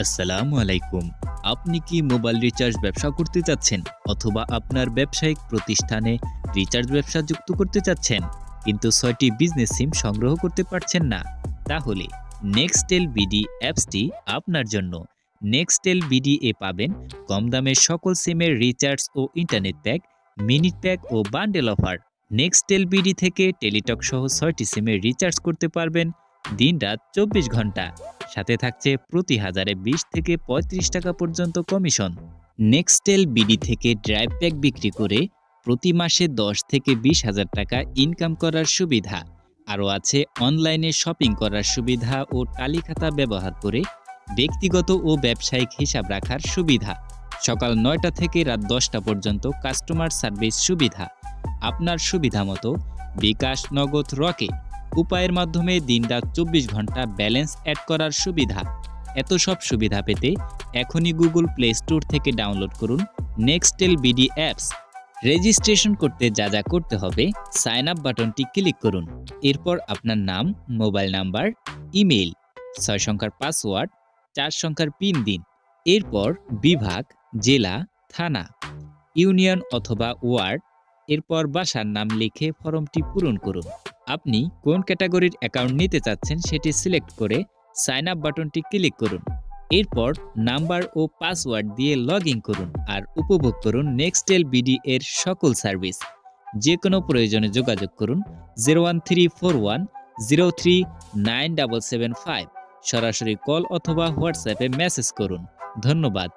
আসসালামু আলাইকুম। আপনি কি মোবাইল রিচার্জ ব্যবসা করতে চাচ্ছেন অথবা আপনার ব্যবসায়িক প্রতিষ্ঠানে রিচার্জ ব্যবসা যুক্ত করতে চাচ্ছেন কিন্তু ৬টি বিজনেস সিম সংগ্রহ করতে পারছেন না? তাহলে নেক্সটেল বিডি অ্যাপসটি আপনার জন্য। নেক্সটেল বিডি এ পাবেন কম দামে সকল সিমের রিচার্জ ও ইন্টারনেট প্যাক, মিনিট প্যাক ও বান্ডেল অফার। নেক্সটেল বিডি থেকে টেলিটক সহ ৬টি সিমের রিচার্জ করতে পারবেন দিনরাত ২৪ ঘন্টা। সাথে থাকছে প্রতি হাজারে ২০ থেকে ৩৫ টাকা পর্যন্ত কমিশন। নেক্সটেল বিডি থেকে ড্রাইভ প্যাক বিক্রি করে প্রতি মাসে ১০ থেকে ২০ হাজার টাকা ইনকাম করার সুবিধা। আরও আছে অনলাইনে শপিং করার সুবিধা ও টালিখাতা ব্যবহার করে ব্যক্তিগত ও ব্যবসায়িক হিসাব রাখার সুবিধা। সকাল ৯টা থেকে রাত ১০টা পর্যন্ত কাস্টমার সার্ভিস সুবিধা। আপনার সুবিধা মতো বিকাশ, নগদ, রকেট উপায়ের মাধ্যমে দিনরাত ২৪ ঘন্টা ব্যালেন্স অ্যাড করার সুবিধা। এত সব সুবিধা পেতে এখনই গুগল প্লে স্টোর থেকে ডাউনলোড করুন নেক্সটেল বিডি অ্যাপস। রেজিস্ট্রেশন করতে যা যা করতে হবে, সাইন আপ বাটনটি ক্লিক করুন। এরপর আপনার নাম, মোবাইল নাম্বার, ইমেইল, ৬ সংখ্যার পাসওয়ার্ড, ৪ সংখ্যার পিন দিন। এরপর বিভাগ, জেলা, থানা, ইউনিয়ন অথবা ওয়ার্ড, এরপর বাসার নাম লিখে ফর্মটি পূরণ করুন। আপনি কোন ক্যাটাগরির অ্যাকাউন্ট নিতে চাচ্ছেন সেটি সিলেক্ট করে সাইন আপ বাটনটি ক্লিক করুন। এরপর নাম্বার ও পাসওয়ার্ড দিয়ে লগ ইন করুন আর উপভোগ করুন নেক্সটেল বিডি এর সকল সার্ভিস। যে কোনো প্রয়োজনে যোগাযোগ করুন 01341039775। সরাসরি কল অথবা হোয়াটসঅ্যাপে মেসেজ করুন। ধন্যবাদ।